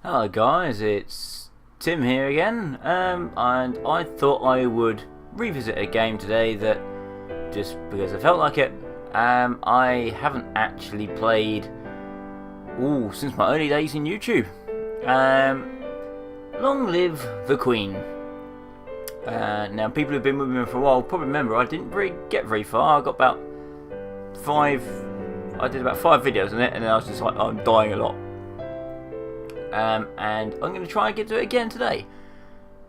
Hello guys, it's Tim here again, and I thought I would revisit a game today that, just because I felt like it, I haven't actually played since my early days in YouTube. Long live the Queen. Now people who've been with me for a while probably remember I didn't really get very far. I got about I did about 5 videos on it, and then I was just like, I'm dying a lot. And I'm going to try and get to it again today.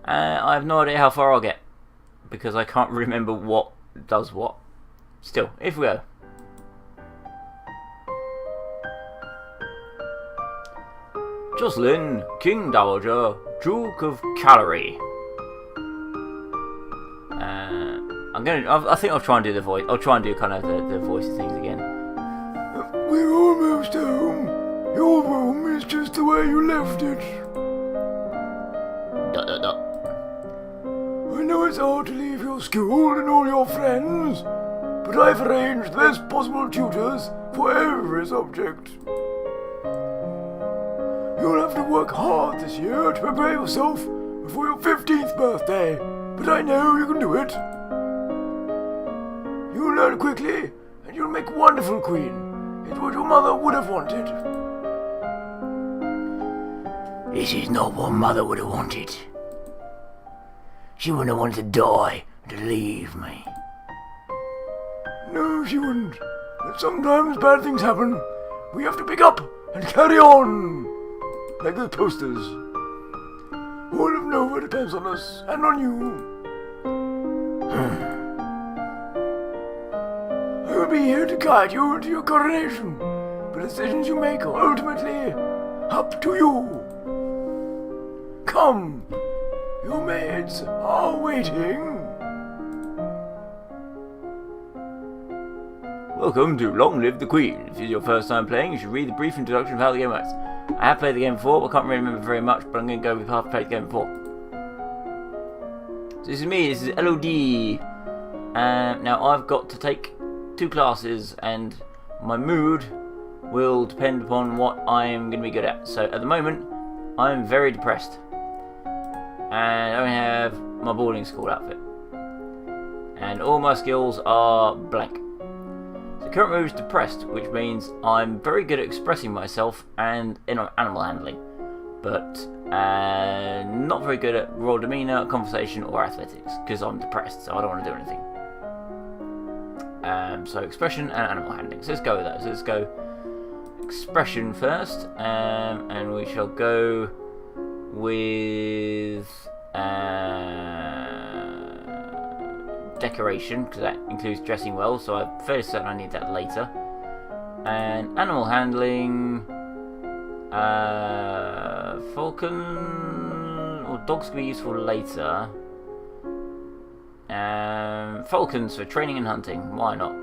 I have no idea how far I'll get, because I can't remember what does what. Still, if we go. Jocelyn, King Dowager, Duke of Callery. I think I'll try and do the voice. I'll try and do kind of the voice things again. We're almost home. Your room is just the way you left it. I know it's hard to leave your school and all your friends, but I've arranged the best possible tutors for every subject. You'll have to work hard this year to prepare yourself before your 15th birthday, but I know you can do it. You'll learn quickly, and you'll make a wonderful queen. It's what your mother would have wanted. This is not what Mother would have wanted. She wouldn't have wanted to die and to leave me. No, she wouldn't. But sometimes bad things happen. We have to pick up and carry on. Like the posters. All of Nova depends on us and on you. I will be here to guide you into your coronation. But the decisions you make are ultimately up to you. Come, your maids are waiting. Welcome to Long Live the Queen. If this is your first time playing, you should read the brief introduction of how the game works. I have played the game before, but I can't really remember very much, but I'm going to go with how I've played the game before. So this is me, this is LOD. Now I've got to take 2 classes, and my mood will depend upon what I'm going to be good at. So at the moment, I'm very depressed. And I only have my boarding school outfit. And all my skills are blank. So current move is depressed, which means I'm very good at expressing myself and in animal handling. But not very good at raw demeanour, conversation or athletics, because I'm depressed, so I don't want to do anything. So expression and animal handling. So let's go with those. Let's go expression first, and we shall go with decoration, because that includes dressing well, so I'm fairly certain I need that later. And animal handling, falcon or dogs can be useful later. Falcons for training and hunting, why not?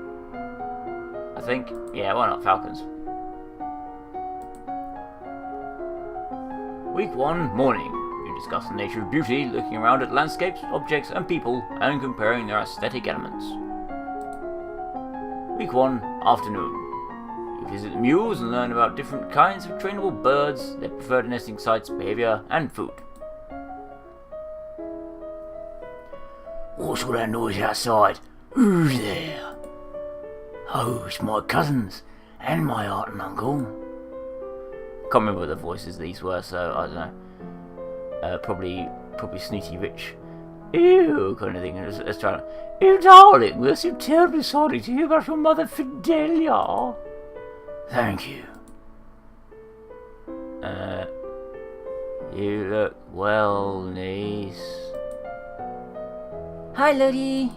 I think, yeah, why not falcons? Week 1, morning. You discuss the nature of beauty, looking around at landscapes, objects and people, and comparing their aesthetic elements. Week 1, afternoon. You visit the mules and learn about different kinds of trainable birds, their preferred nesting sites, behaviour and food. What's all that noise outside? Who's there? Oh, it's my cousins and my aunt and uncle. Can't remember what the voices these were, so I don't know. Probably snooty rich. Ew, kind of thing. Let's try it. Ew, darling, we're so terribly sorry to hear about your mother Fidelia. Thank you. You look well, niece. Hi, Lottie.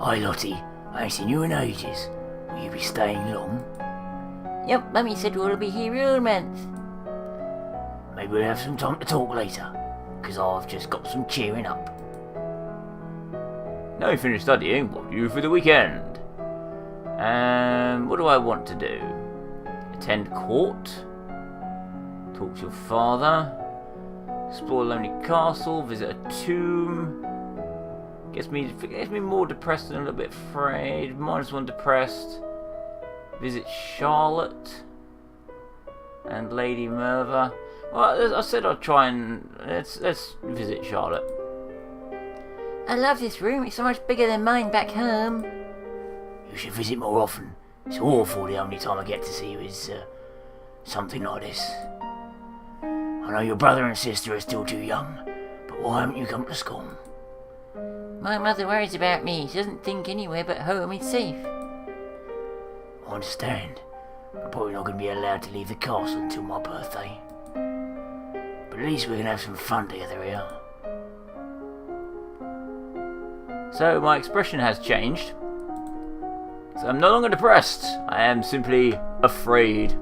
Hi, Lottie. I ain't seen you in ages. Will you be staying long? Yep, Mummy said we'll be here all month. Maybe we'll have some time to talk later, because I've just got some cheering up. Now you finished studying, what do you do for the weekend? What do I want to do? Attend court? Talk to your father? Explore a lonely castle? Visit a tomb? Gets me more depressed and a little bit afraid. -1 depressed. Visit Charlotte. And Lady Merva. Well, I said I'd try and let's visit Charlotte. I love this room. It's so much bigger than mine back home. You should visit more often. It's awful the only time I get to see you is something like this. I know your brother and sister are still too young, but why haven't you come to school? My mother worries about me. She doesn't think anywhere but home is safe. I understand. I'm probably not going to be allowed to leave the castle until my birthday. But at least we can have some fun together here. So my expression has changed. So I'm no longer depressed. I am simply afraid.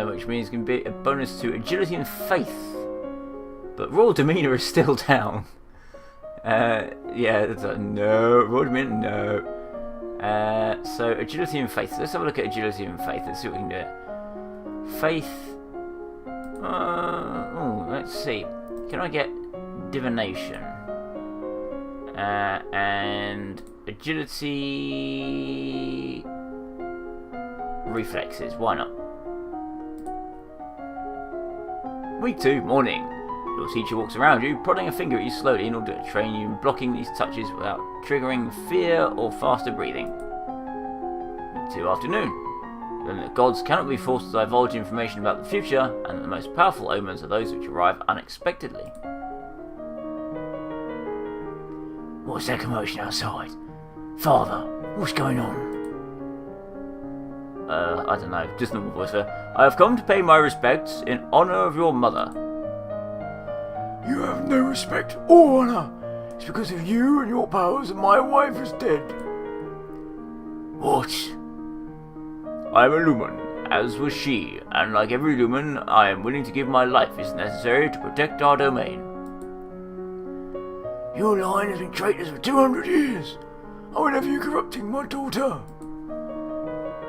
Which means it can be a bonus to agility and faith. But raw demeanor is still down. Yeah, that's no. Raw demeanor, no. So agility and faith. Let's have a look at agility and faith. Let's see what we can do. Faith. Let's see. Can I get divination? And agility. Reflexes. Why not? Week 2, morning. Your teacher walks around you, prodding a finger at you slowly in order to train you in blocking these touches without triggering fear or faster breathing. Week 2, afternoon. You learn that gods cannot be forced to divulge information about the future, and that the most powerful omens are those which arrive unexpectedly. What's that commotion outside? Father, what's going on? I don't know, just normal voice there. I have come to pay my respects in honour of your mother. You have no respect or honor. It's because of you and your powers that my wife is dead. What? I am a lumen, as was she, and like every lumen, I am willing to give my life if necessary to protect our domain. Your line has been traitors for 200 years. I will have you corrupting my daughter.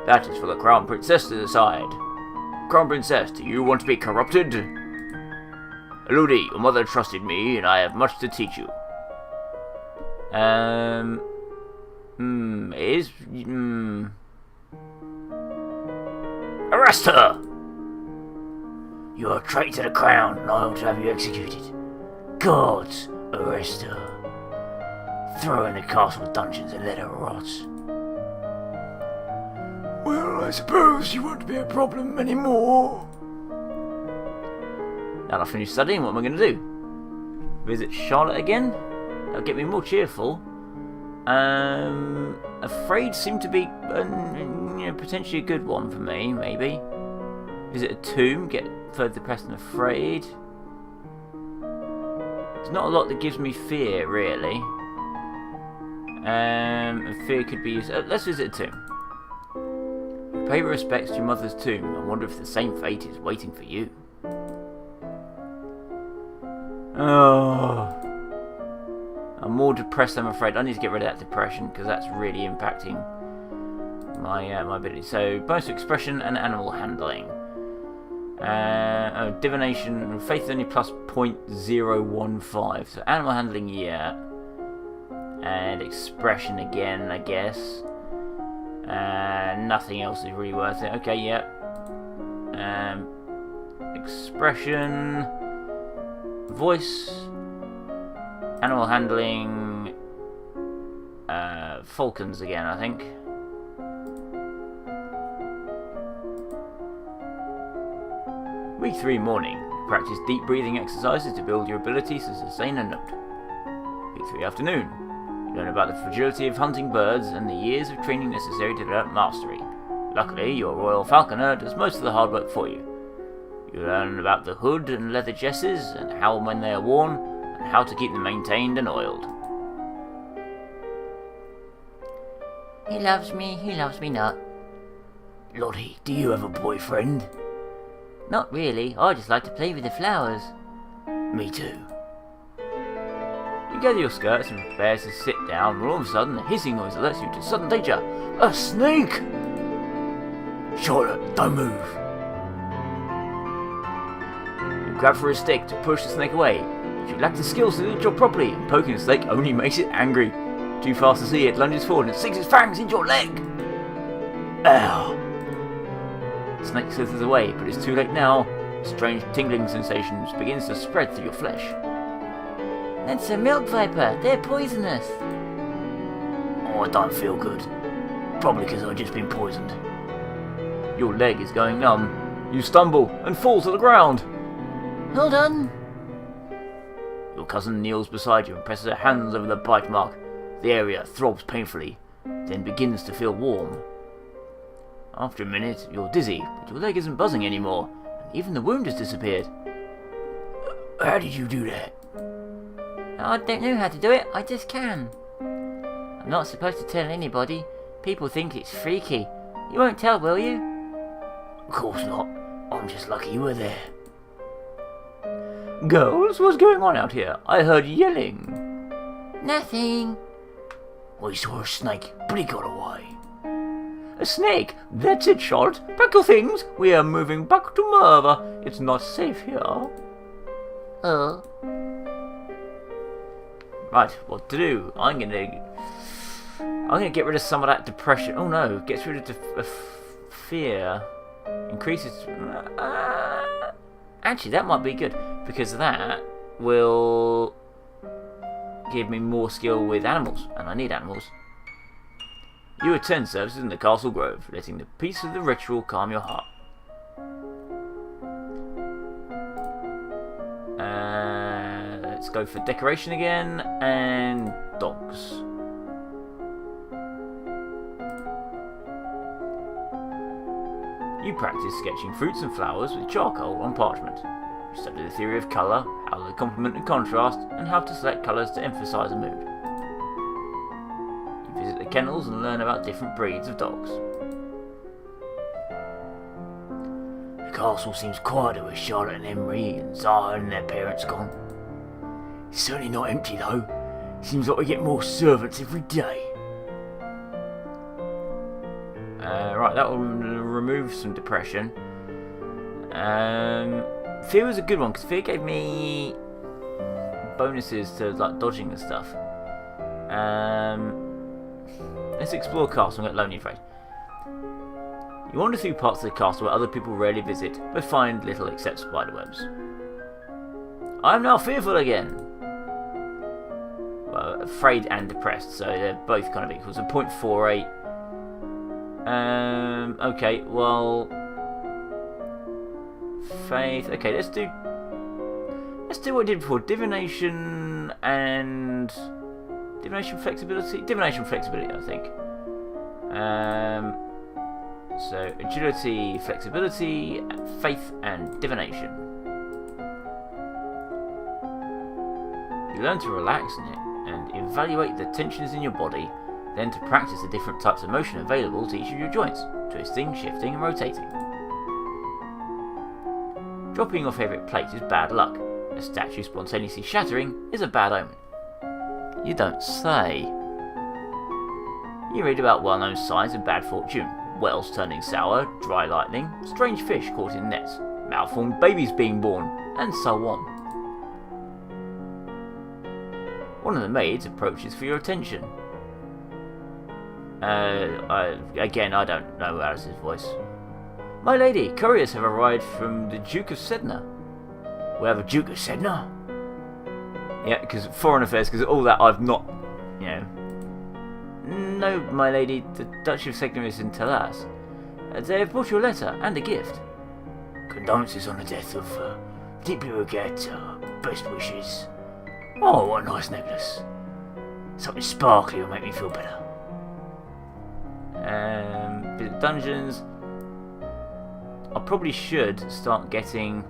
That is for the Crown Princess to decide. Crown Princess, do you want to be corrupted? Elodie, your mother trusted me, and I have much to teach you. Arrest her! You are a traitor to the crown, and I ought to have you executed. Gods, arrest her. Throw her in the castle dungeons and let her rot. Well, I suppose you won't be a problem anymore. Now that I've finished studying, what am I going to do? Visit Charlotte again? That'll get me more cheerful. Afraid seemed to be potentially a good one for me, maybe. Visit a tomb, get further depressed and afraid. There's not a lot that gives me fear, really. Fear could be used. Let's visit a tomb. Pay your respects to your mother's tomb and wonder if the same fate is waiting for you. Oh, I'm more depressed, I'm afraid. I need to get rid of that depression because that's really impacting my ability. So, bonus to expression and animal handling. Divination, faith only plus 0.015. So, animal handling, yeah. And expression again, I guess. Nothing else is really worth it. Okay, yeah. Expression, voice, animal handling, falcons again, I think. Week 3 morning. Practice deep breathing exercises to build your ability to sustain a note. Week 3 afternoon. You learn about the fragility of hunting birds and the years of training necessary to develop mastery. Luckily, your royal falconer does most of the hard work for you. You learn about the hood and leather jesses, and how and when they are worn, and how to keep them maintained and oiled. He loves me not. Lottie, do you have a boyfriend? Not really. I just like to play with the flowers. Me too. You gather your skirts and prepare to sit down, when all of a sudden a hissing noise alerts you to sudden danger. A snake! Charlotte, don't move. You grab for a stick to push the snake away, but you lack the skills to do the job properly, and poking the snake only makes it angry. Too fast to see, it lunges forward and sinks its fangs into your leg. Ow! The snake slithers away, but it's too late now. A strange tingling sensation begins to spread through your flesh. That's a milk viper. They're poisonous. Oh, I don't feel good. Probably because I've just been poisoned. Your leg is going numb. You stumble and fall to the ground. Hold on. Your cousin kneels beside you and presses her hands over the bite mark. The area throbs painfully, then begins to feel warm. After a minute, you're dizzy, but your leg isn't buzzing anymore, and even the wound has disappeared. How did you do that? I don't know how to do it. I just can. I'm not supposed to tell anybody. People think it's freaky. You won't tell, will you? Of course not. I'm just lucky you were there. Girls, what's going on out here? I heard yelling. Nothing. We saw a snake, but he got away. A snake? That's it, Charlotte. Pack your things. We are moving back to Merva. It's not safe here. Right, what to do? I'm gonna get rid of some of that depression. Oh no, gets rid of fear. Increases. Actually, that might be good because that will give me more skill with animals, and I need animals. You attend services in the Castle Grove, letting the peace of the ritual calm your heart. Let's go for decoration again and dogs. You practice sketching fruits and flowers with charcoal on parchment. You study the theory of colour, how they complement and contrast, and how to select colours to emphasise a mood. You visit the kennels and learn about different breeds of dogs. The castle seems quieter with Charlotte and Emery and Zara and their parents gone. It's certainly not empty though. Seems like we get more servants every day. Right, that will remove some depression. Fear was a good one because fear gave me bonuses to like dodging and stuff. Let's explore castle and get lonely afraid. You wander through parts of the castle where other people rarely visit, but find little except spiderwebs. I am now fearful again. Well, afraid and depressed, so they're both kind of equal. So 0.48. Okay, well, faith. Okay, let's do what I did before. Divination and flexibility. Divination flexibility, I think. So agility, flexibility, faith, and divination. You learn to relax in it and evaluate the tensions in your body. Then to practice the different types of motion available to each of your joints, twisting, shifting and rotating. Dropping your favourite plate is bad luck. A statue spontaneously shattering is a bad omen. You don't say. You read about well-known signs of bad fortune. Wells turning sour, dry lightning, strange fish caught in nets, malformed babies being born, and so on. One of the maids approaches for your attention. I don't know Alice's voice. My lady, couriers have arrived from the Duke of Sedna. We have a Duke of Sedna? Yeah, because foreign affairs, because all that I've not, No, my lady, the Duchy of Sedna is in Talas. They have brought you a letter and a gift. Condolences on the death of deeply regret, best wishes. Oh, what a nice necklace. Something sparkly will make me feel better. Visit dungeons. I probably should start getting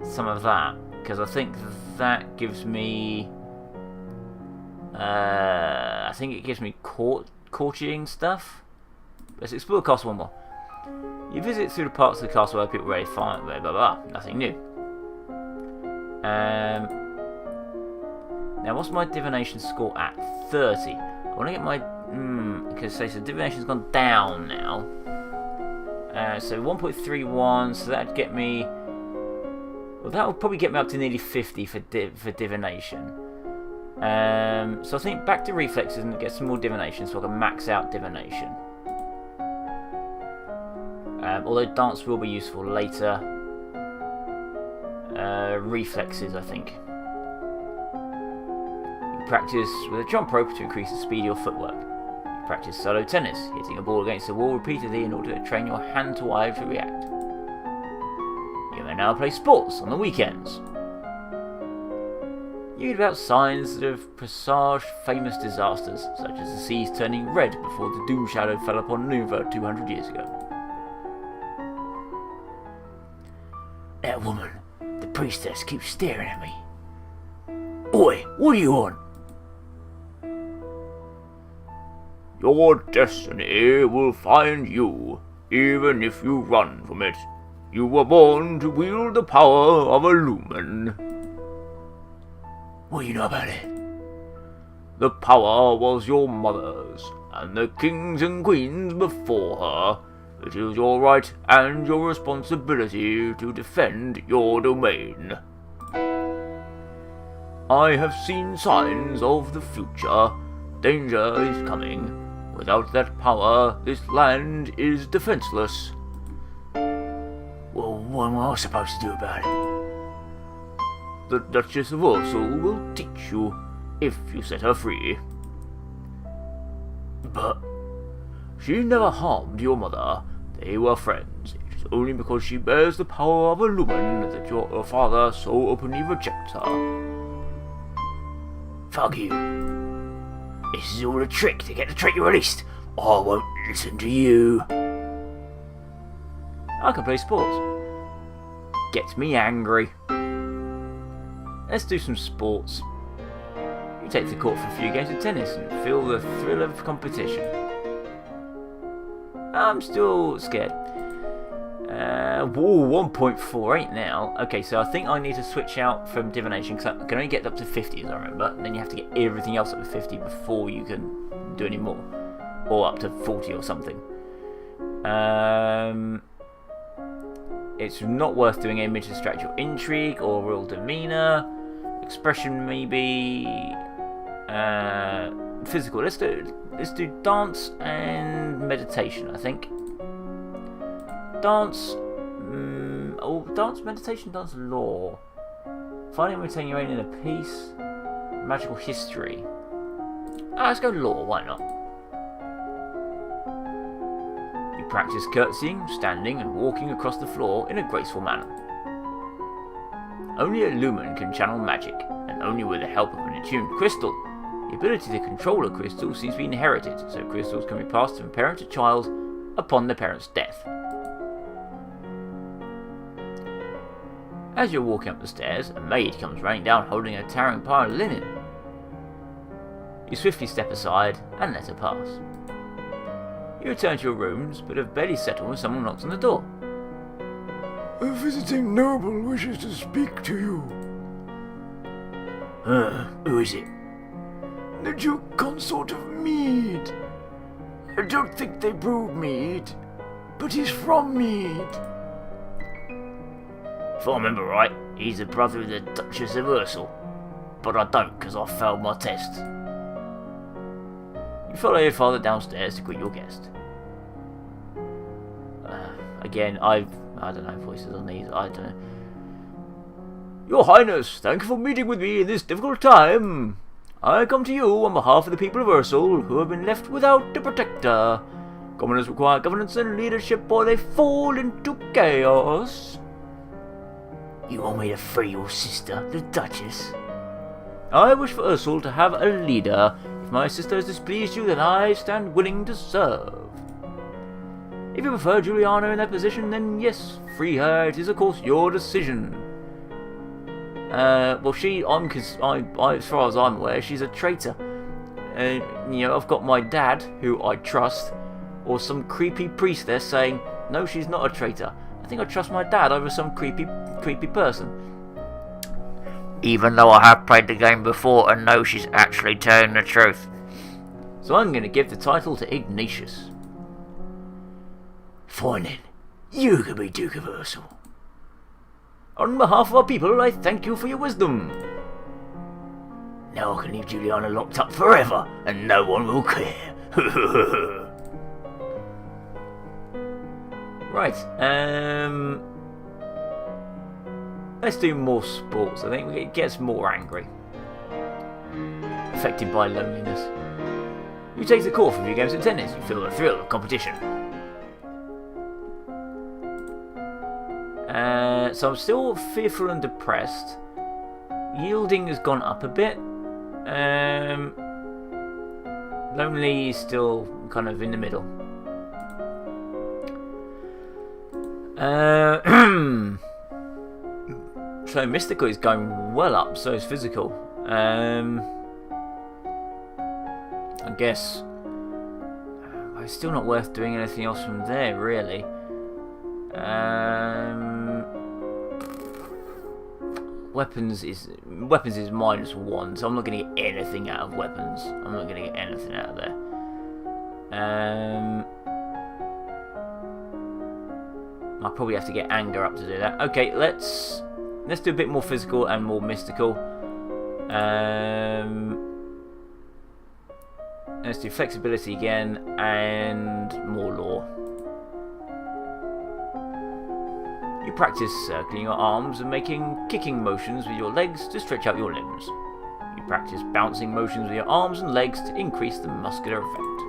some of that because I think that gives me. I think it gives me courting stuff. Let's explore the castle one more. You visit through the parts of the castle where people already find blah blah blah. Nothing new. Now, what's my divination score at? 30. I want to get my. Because so divination's gone down now. So 1.31, so that'd get me. Well, that would probably get me up to nearly 50 for divination. So I think back to reflexes and get some more divination so I can max out divination. Although dance will be useful later. Reflexes, I think. You practice with a jump rope to increase the speed of your footwork. You practice solo tennis, hitting a ball against the wall repeatedly in order to train your hand to eye to react. You may now play sports on the weekends. You read about signs that have presaged famous disasters, such as the seas turning red before the doom shadow fell upon Nineveh 200 years ago. That woman, the priestess, keeps staring at me. Oi, what do you want? Your destiny will find you, even if you run from it. You were born to wield the power of a lumen. What do you know about it? The power was your mother's, and the kings and queens before her. It is your right and your responsibility to defend your domain. I have seen signs of the future. Danger is coming. Without that power, this land is defenseless. Well, what am I supposed to do about it? The Duchess of Ursel will teach you, if you set her free. But she never harmed your mother. They were friends. It is only because she bears the power of a lumen that your father so openly rejects her. fuck you. This is all a trick to get the traitor released. I won't listen to you. I can play sports. Gets me angry. Let's do some sports. You take the court for a few games of tennis and feel the thrill of competition. I'm still scared. 1.48 now. Okay, so I think I need to switch out from divination because I can only get up to 50 as I remember. And then you have to get everything else up to 50 before you can do any more. Or up to 40 or something. It's not worth doing aim to distract your intrigue or real demeanour. Expression maybe. Physical. Let's do dance and meditation, I think. Dance. Dance, meditation, dance, law. Finding and retaining your own inner peace. Magical history. Let's go law, why not? You practice curtsying, standing, and walking across the floor in a graceful manner. Only a lumen can channel magic, and only with the help of an attuned crystal. The ability to control a crystal seems to be inherited, so crystals can be passed from parent to child upon the parent's death. As you're walking up the stairs, a maid comes running down holding a towering pile of linen. You swiftly step aside and let her pass. You return to your rooms, but have barely settled when someone knocks on the door. A visiting noble wishes to speak to you. Who is it? The Duke Consort of Mead. I don't think they brew mead, but he's from Mead. If I remember right, he's the brother of the Duchess of Ursel. But I don't, because I failed my test. You follow your father downstairs to greet your guest. Again, I don't know voices on these, I don't know. Your Highness, thank you for meeting with me in this difficult time. I come to you on behalf of the people of Ursel, who have been left without a protector. Commoners require governance and leadership, or they fall into chaos. You want me to free your sister, the Duchess? I wish for Ursel to have a leader. If my sister has displeased you, then I stand willing to serve. If you prefer Juliana in that position, then yes, free her. It is of course your decision. Well, as far as I'm aware, she's a traitor. I've got my dad, who I trust, or some creepy priestess saying, no, she's not a traitor. I think I trust my dad over some creepy person. Even though I have played the game before and know she's actually telling the truth. So I'm going to give the title to Ignatius. Fine then, you can be Duke of Ursel. On behalf of our people, I thank you for your wisdom. Now I can leave Juliana locked up forever, and no one will care. Right. Let's do more sports. I think it gets more angry. Affected by loneliness. You take the call from your games and tennis. You feel the thrill of competition. So I'm still fearful and depressed. Yielding has gone up a bit. Lonely is still kind of in the middle. So mystical is going well up, so is physical. I guess it's still not worth doing anything else from there, really. Weapons is -1, so I'm not going to get anything out of weapons. I'm not going to get anything out of there. I'll probably have to get anger up to do that. Okay, let's do a bit more physical and more mystical. Let's do flexibility again and more law. You practice circling your arms and making kicking motions with your legs to stretch out your limbs. You practice bouncing motions with your arms and legs to increase the muscular effect.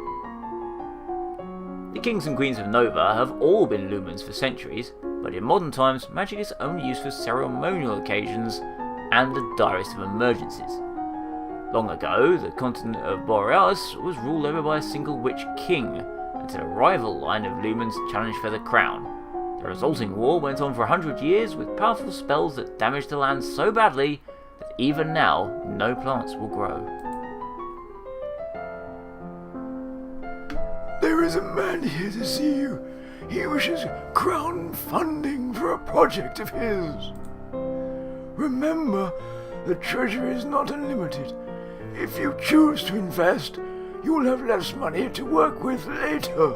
The kings and queens of Nova have all been lumens for centuries, but in modern times, magic is only used for ceremonial occasions and the direst of emergencies. Long ago, the continent of Borealis was ruled over by a single witch king, until a rival line of lumens challenged for the crown. The resulting war went on for 100 years with powerful spells that damaged the land so badly that even now, no plants will grow. There is a man here to see you. He wishes crown funding for a project of his. Remember, the treasure is not unlimited. If you choose to invest, you will have less money to work with later.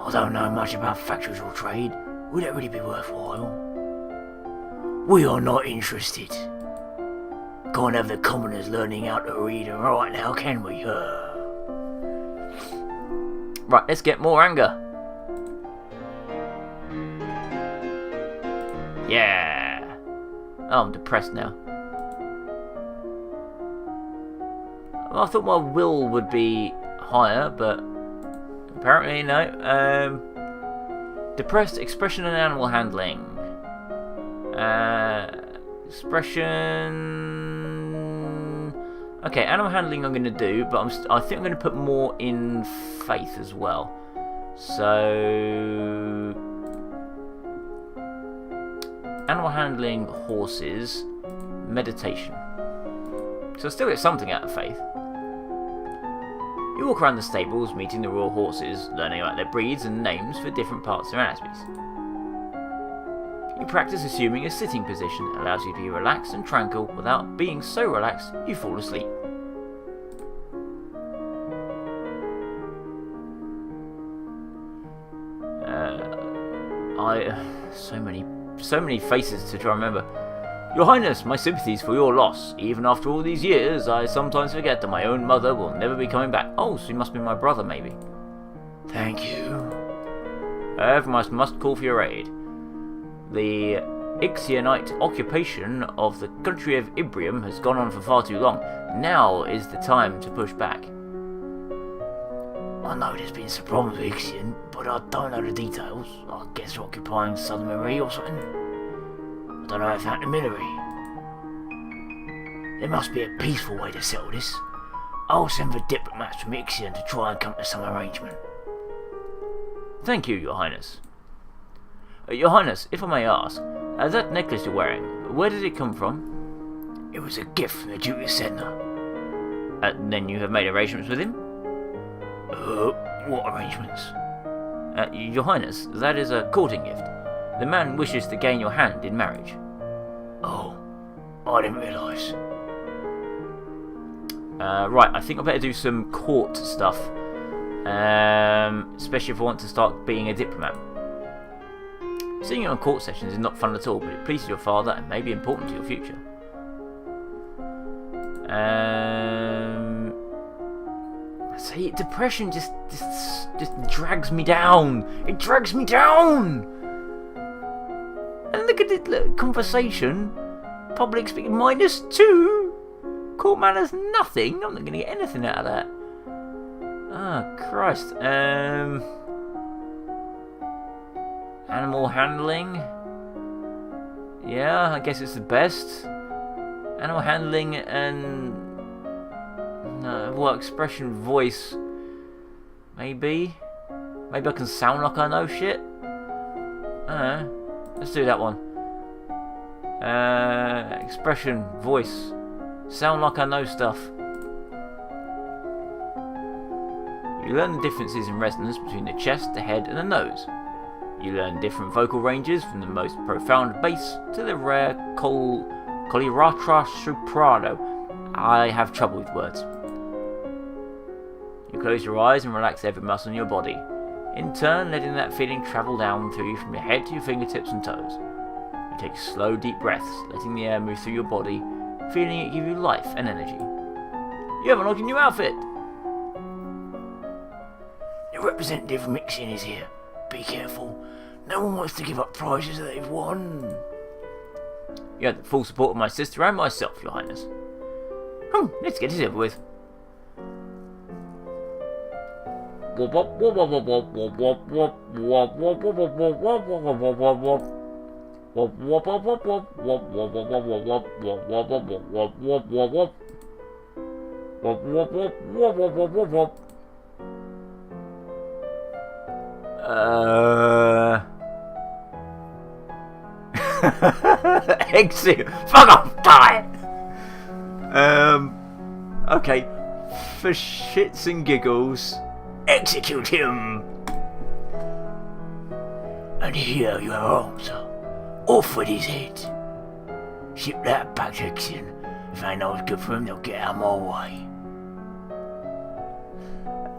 I don't know much about factories or trade. Would that really be worthwhile? We are not interested. Can't have the commoners learning how to read and write now, can we? Right, let's get more anger. Yeah. Oh, I'm depressed now. Well, I thought my will would be higher, but apparently no. Depressed, expression and animal handling. Expression. Okay, animal handling I'm going to do, but I think I'm going to put more in faith as well. So animal handling, horses, meditation. So I still get something out of faith. You walk around the stables, meeting the royal horses, learning about their breeds and names for different parts of their anatomies. You practice assuming a sitting position that allows you to be relaxed and tranquil without being so relaxed you fall asleep. So many faces to try and remember. Your Highness, my sympathies for your loss. Even after all these years, I sometimes forget that my own mother will never be coming back. Oh, so he must be my brother, maybe. Thank you. However, I must call for your aid. The Ixionite occupation of the country of Ibrium has gone on for far too long. Now is the time to push back. I know there's been some problems with Ixion, but I don't know the details. I guess they're occupying Southern Marie or something. I don't know if that's the Millery. There must be a peaceful way to settle this. I'll send the diplomats from Ixion to try and come to some arrangement. Thank you, Your Highness. Your Highness, if I may ask, that necklace you're wearing, where did it come from? It was a gift from the Duke of Sedna. Then you have made arrangements with him? What arrangements? Your Highness, that is a courting gift. The man wishes to gain your hand in marriage. Oh, I didn't realise. Right, I think I better do some court stuff. Especially if I want to start being a diplomat. Seeing you on court sessions is not fun at all, but it pleases your father and may be important to your future. See, depression just drags me down. It drags me down. And look at it, look, conversation, public speaking -2. Court manners, nothing. I'm not going to get anything out of that. Oh, Christ. Animal handling. Yeah, I guess it's the best. Animal handling and expression, voice. Maybe I can sound like I know shit. Let's do that one. Expression, voice, sound like I know stuff. You learn the differences in resonance between the chest, the head, and the nose. You learn different vocal ranges from the most profound bass to the rare coliratra soprano. I have trouble with words. You close your eyes and relax every muscle in your body, in turn letting that feeling travel down through you from your head to your fingertips and toes. You take slow, deep breaths, letting the air move through your body, feeling it give you life and energy. You have unlocked a new outfit! The representative mixing is here. Be careful. No one wants to give up prizes that they've won. You have the full support of my sister and myself, Your Highness. Let's get this over with. Exit. Fuck off. Die. Okay. For shits and giggles, Execute him! And here you have our answer. Off with his head. Ship that back to Exon. If they know what's good for him, they'll get out of my way.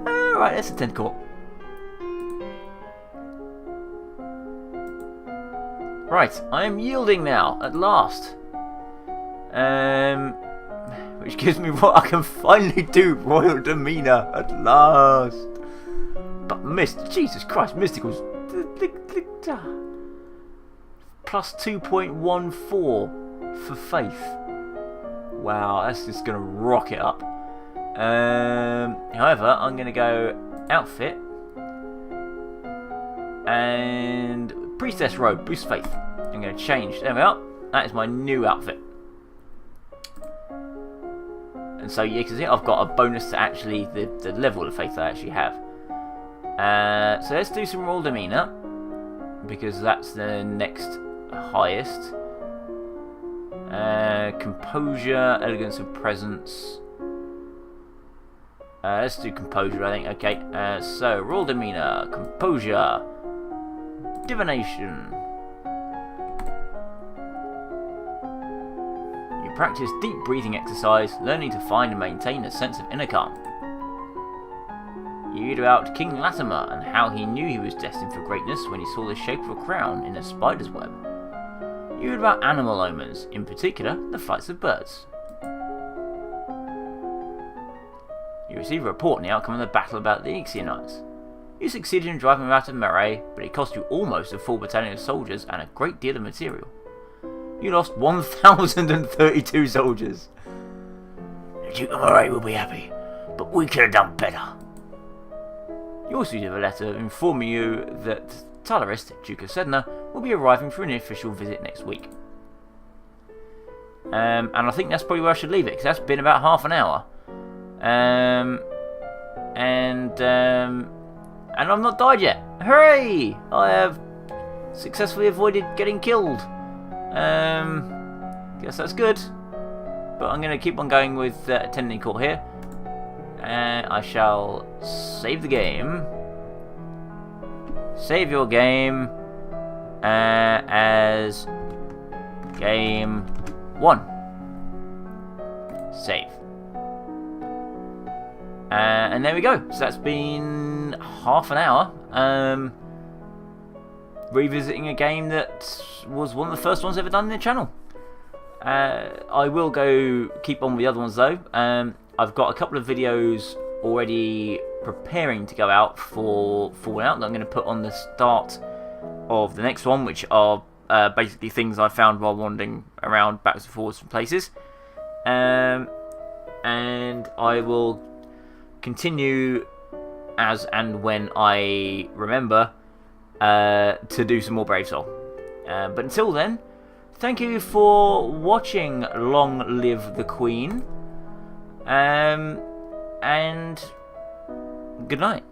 Alright, let's attend court. Right, I am yielding now, at last. Which gives me what I can finally do, royal demeanour, at last. But Jesus Christ, mysticals. Plus 2.14 for faith. Wow, that's just going to rock it up. However, I'm going to go outfit and priestess robe, boost faith. I'm going to change. There we are. That is my new outfit. And so you can see I've got a bonus to actually the level of faith I actually have. So let's do some royal demeanour, because that's the next highest. Composure, elegance of presence. Let's do composure, I think. Okay, so royal demeanour, composure, divination. You practice deep breathing exercise, learning to find and maintain a sense of inner calm. You read about King Latimer and how he knew he was destined for greatness when he saw the shape of a crown in a spider's web. You read about animal omens, in particular the flights of birds. You receive a report on the outcome of the battle about the Ixionites. You succeeded in driving them out of Marais, but it cost you almost a full battalion of soldiers and a great deal of material. You lost 1,032 soldiers. The Duke of Marais will be happy, but we could have done better. You also receive a letter informing you that Talarist, Duke of Sedna, will be arriving for an official visit next week. And I think that's probably where I should leave it, because that's been about half an hour. And I'm not died yet. Hooray! I have successfully avoided getting killed. Guess that's good. But I'm going to keep on going with attending court here. I shall save the game. Save your game as game 1. Save. And there we go. So that's been half an hour. Revisiting a game that was one of the first ones ever done in the channel. I will go keep on with the other ones though. I've got a couple of videos already preparing to go out for Fallout that I'm going to put on the start of the next one, which are basically things I found while wandering around backwards and forwards from places. And I will continue as and when I remember to do some more Brave Soul. But until then, thank you for watching. Long live the Queen. And good night.